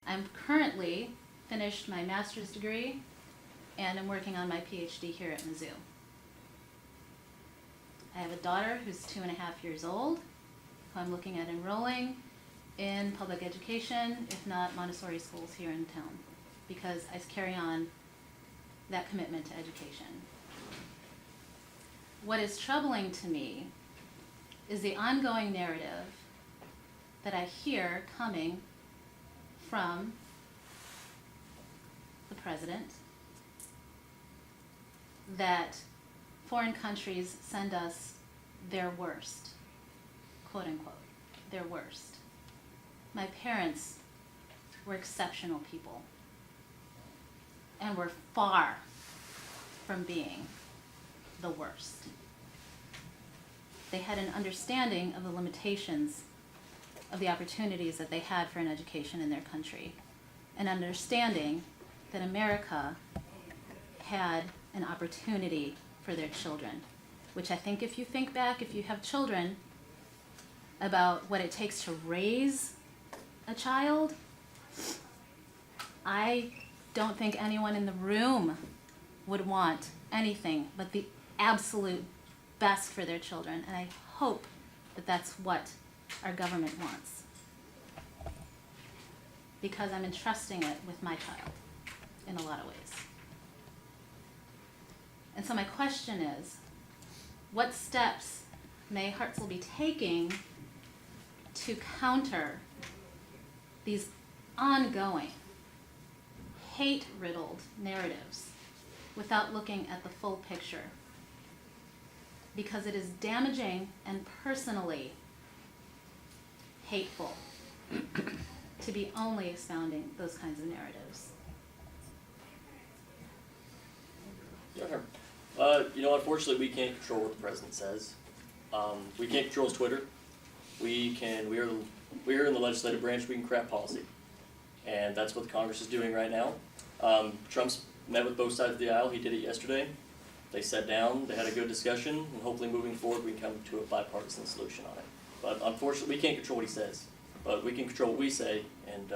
I'm currently finished my master's degree and I'm working on my PhD here at Mizzou. I have a daughter who's 2.5 years old, who I'm looking at enrolling in public education, if not Montessori schools here in town, because I carry on that commitment to education. What is troubling to me is the ongoing narrative that I hear coming from the president that foreign countries send us their worst, quote unquote, their worst. My parents were exceptional people and were far from being the worst. They had an understanding of the limitations of the opportunities that they had for an education in their country, an understanding that America had an opportunity for their children, which I think if you think back, if you have children, about what it takes to raise a child, I don't think anyone in the room would want anything but the absolute best for their children, and I hope that that's what our government wants, because I'm entrusting it with my child in a lot of ways. And so my question is, what steps may Hartselle be taking to counter these ongoing, hate-riddled narratives without looking at the full picture? Because it is damaging and personally hateful to be only expounding those kinds of narratives. Unfortunately, we can't control what the president says. We can't control his Twitter. We're in the legislative branch. We can craft policy, and that's what the Congress is doing right now. Trump's met with both sides of the aisle. He did it yesterday. They sat down. They had a good discussion, and hopefully, moving forward, we can come to a bipartisan solution on it. But unfortunately, we can't control what he says. But we can control what we say, and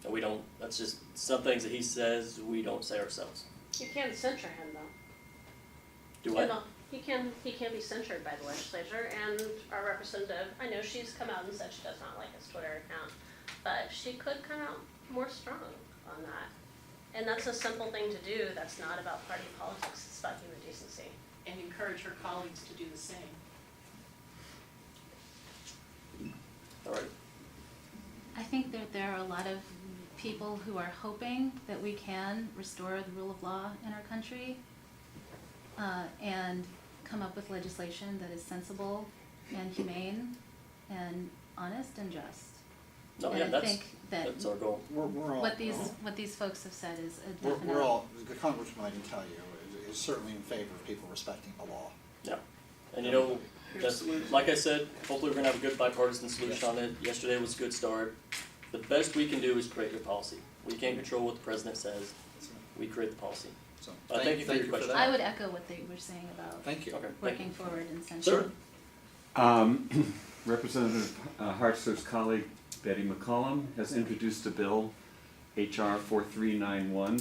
we don't. That's just some things that he says we don't say ourselves. You can't censure him, though. Do what? He can be censured by the legislature, and our representative, I know she's come out and said she does not like his Twitter account, but she could come out more strong on that. And that's a simple thing to do. That's not about party politics. It's about human decency. And encourage her colleagues to do the same. All right. I think that there are a lot of people who are hoping that we can restore the rule of law in our country and come up with legislation that is sensible and humane and honest and just. No, And yeah, I think that that's our goal. We're all, what these folks have said is a definite. we're all, the Congressman, I can tell you, is certainly in favor of people respecting the law. Yeah, and that's, like I said, hopefully we're gonna have a good bipartisan solution on it. Yesterday was a good start. The best we can do is create your policy. We can't control what the president says. We create the policy. So Thank you for your question. that. I would echo what they were saying about Thank you. Okay. working forward and censoring. Sure. Representative Hartselle's colleague Betty McCollum has introduced a bill, H.R. 4391,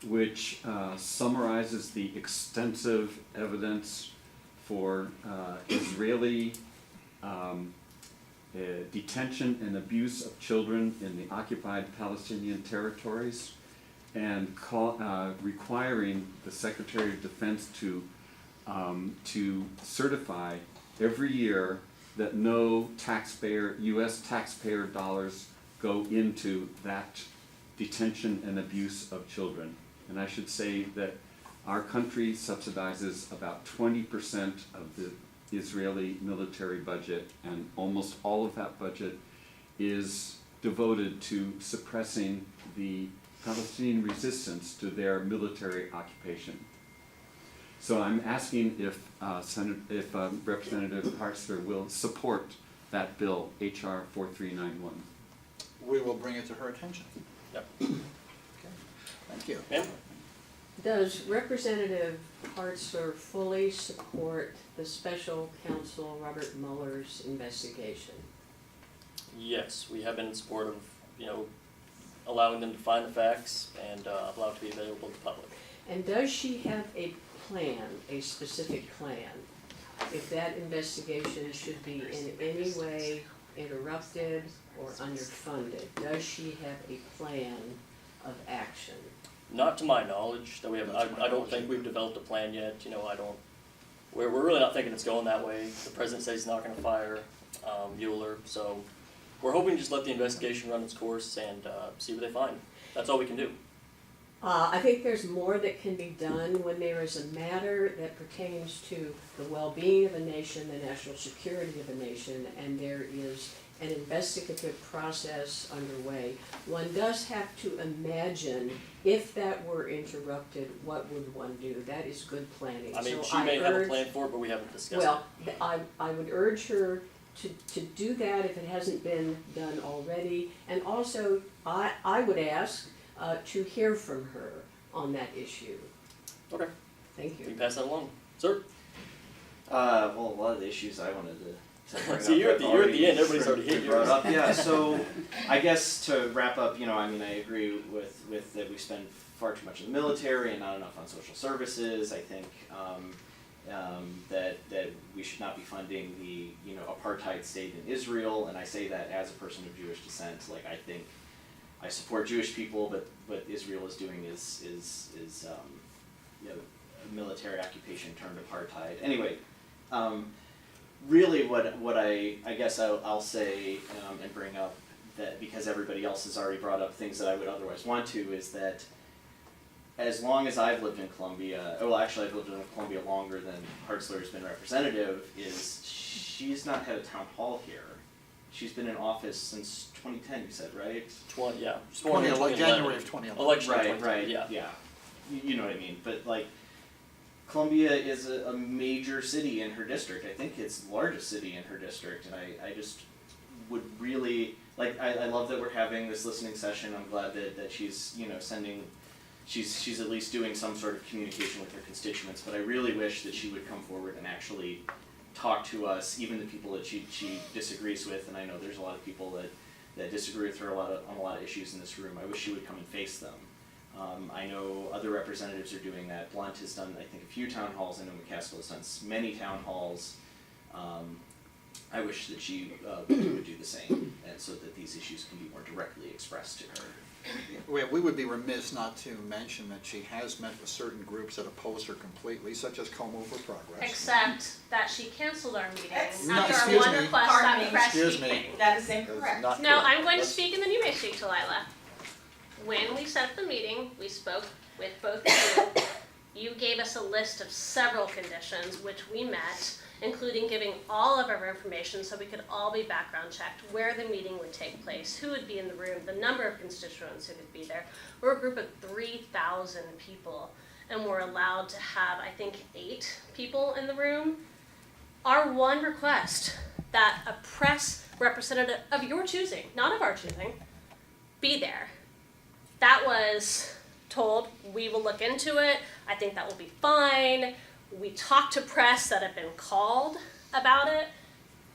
which summarizes the extensive evidence for Israeli detention and abuse of children in the occupied Palestinian territories, and requiring the Secretary of Defense to certify every year that no U.S. taxpayer dollars go into that detention and abuse of children. And I should say that our country subsidizes about 20% of the Israeli military budget, and almost all of that budget is devoted to suppressing the Palestinian resistance to their military occupation. So I'm asking if Representative Hartzelle will support that bill, H.R. 4391. We will bring it to her attention. Yep. Okay. Thank you. Ma'am? Does Representative Hartzelle fully support the special counsel Robert Mueller's investigation? Yes, we have been in support of, allowing them to find the facts and allow it to be available to the public. And does she have a plan, a specific plan, if that investigation should be in any way interrupted or underfunded? Does she have a plan of action? Not to my knowledge, that we have, I don't think we've developed a plan yet, we're really not thinking it's going that way. The president says he's not gonna fire, Mueller, so we're hoping to just let the investigation run its course and, see what they find. That's all we can do. I think there's more that can be done when there is a matter that pertains to the well-being of a nation, the national security of a nation, and there is an investigative process underway. One does have to imagine if that were interrupted, what would one do? That is good planning. I mean, So she may have a urge- plan for it, but we haven't discussed it. Well, I would urge her to do that if it hasn't been done already. And also, I would ask to hear from her on that issue. Okay, Thank we you. can pass that along. Sir? Well, a lot of the issues I wanted to bring See, up you're at have the- you're at the end, already everybody's already hit been brought yours. up. Yeah, so I guess to wrap up, I mean, I agree with that we spend far too much in the military and not enough on social services. I think that we should not be funding the apartheid state in Israel, and I say that as a person of Jewish descent. Like, I think I support Jewish people, but what Israel is doing is a military occupation turned apartheid. Anyway, really what I guess I'll say and bring up, that because everybody else has already brought up things that I would otherwise want to, is that as long as I've lived in Columbia, well, actually I've lived in Columbia longer than Hartzler's been representative, is she's not had a town hall here. She's been in office since 2010, you said, right? Yeah. Sworn in 2011, 2011. January of 2011. Election of Right, 2010, right, yeah. You know what I mean, but like, Columbia is a major city in her district. I think it's the largest city in her district, and I just would really, like, I love that we're having this listening session. I'm glad that she's, sending, she's at least doing some sort of communication with her constituents, but I really wish that she would come forward and actually talk to us, even the people that she disagrees with, and I know there's a lot of people that disagree with her on a lot of issues in this room. I wish she would come and face them. I know other representatives are doing that. Blunt has done, I think, a few town halls. I know McCaskill has done many town halls. I wish that she would do the same, and so that these issues can be more directly expressed to her. We would be remiss not to mention that she has met with certain groups that oppose her completely, such as Como for Progress. Except that she canceled our meeting No, after our excuse one me. request Pardon on me. press Excuse me. meeting. That is That is incorrect. not No, correct. I'm going to Let's- speak and then you may speak, Delilah. When we set the meeting, we spoke with both of you. You gave us a list of several conditions which we met, including giving all of our information so we could all be background checked, where the meeting would take place, who would be in the room, the number of constituents who would be there. We're a group of 3,000 people, and we're allowed to have, I think, 8 people in the room. Our one request, that a press representative of your choosing, not of our choosing, be there. That was told, we will look into it, I think that will be fine. We talked to press that have been called about it.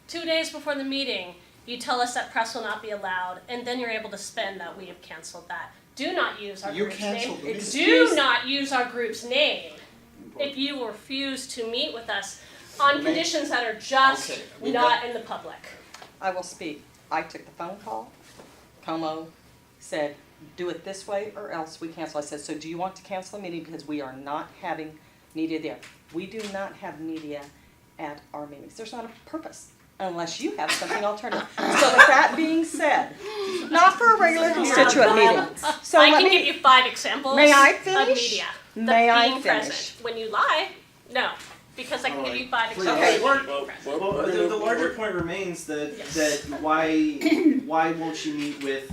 2 days before the meeting, you tell us that press will not be allowed, and then you're able to spin that we have canceled that. Do not use our You group's name. canceled the meeting. Do not use our group's name if you refuse to meet with us on conditions that are just Okay, we not in the public. I will speak. I took the phone call. Como said, do it this way or else we cancel. I said, so do you want to cancel the meeting because we are not having media there? We do not have media at our meetings. There's not a purpose unless you have something alternative. So with that being said, not for a regular constituent meeting. So I let can me, give you 5 examples May I of finish? media. May I being finish? present. When you lie, no, because I can give you 5 Please. examples. Okay, of we're- being present. Well, the larger point remains that why won't she meet with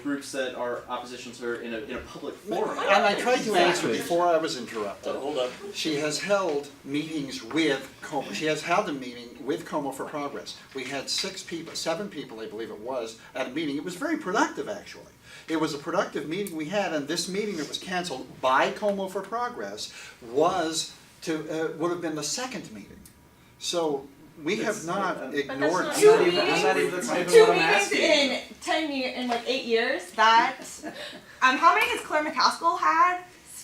groups that are opposition to her in a public forum? And I tried to answer before I was interrupted. Hold up. She has held meetings with Como. She has held a meeting with Como for Progress. We had 7 people, I believe it was, at a meeting. It was very productive, actually. It was a productive meeting we had, and this meeting that was canceled by Como for Progress would have been the second meeting. So We have not But ignored. not- I'm not even, that's not even Two what I'm meetings asking. in 10 years, in like 8 years. That, how many has Claire McCaskill had?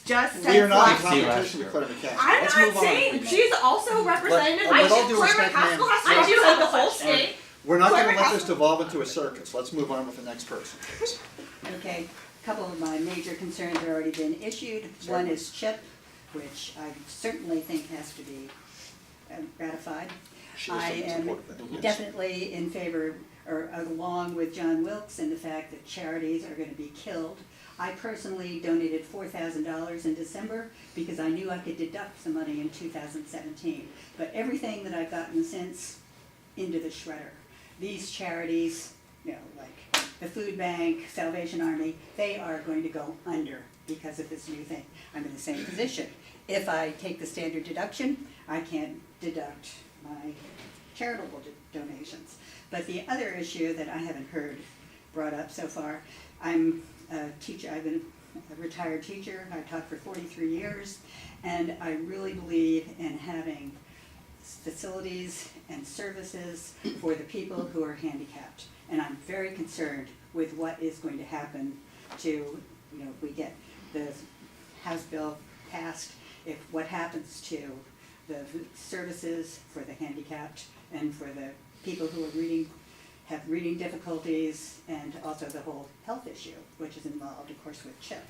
Just since We are not in last year. competition with Claire McCaskill. I'm Let's not move on. saying she's also representative. with I all think due Claire respect, McCaskill ma'am, has to I do represent have the a whole question. state. We're not Claire gonna let McCaskill. this devolve into a circus. Let's move on with the next person. Okay, a couple of my major concerns have already been issued. One is CHIP, which I certainly think has to be ratified. She is I in am support of that, yes. definitely in favor, or along with John Wilkes in the fact that charities are gonna be killed. I personally donated $4,000 in December because I knew I could deduct the money in 2017. But everything that I've gotten since, into the shredder. These charities, you know, like the Food Bank, Salvation Army, they are going to go under because of this new thing. I'm in the same position. If I take the standard deduction, I can't deduct my charitable donations. But the other issue that I haven't heard brought up so far, I'm a teacher, I've been a retired teacher, I've taught for 43 years, and I really believe in having facilities and services for the people who are handicapped. And I'm very concerned with what is going to happen to, you know, if we get the House bill passed, if what happens to the services for the handicapped and for the people who are have reading difficulties, and also the whole health issue, which is involved, of course, with CHIP.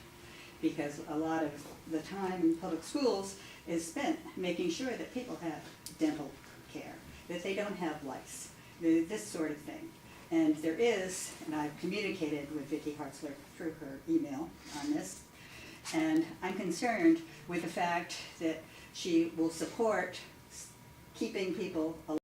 Because a lot of the time in public schools is spent making sure that people have dental care, that they don't have lice, this sort of thing. And there is, and I've communicated with Vicki Hartzler through her email on this, and I'm concerned with the fact that she will support keeping people alive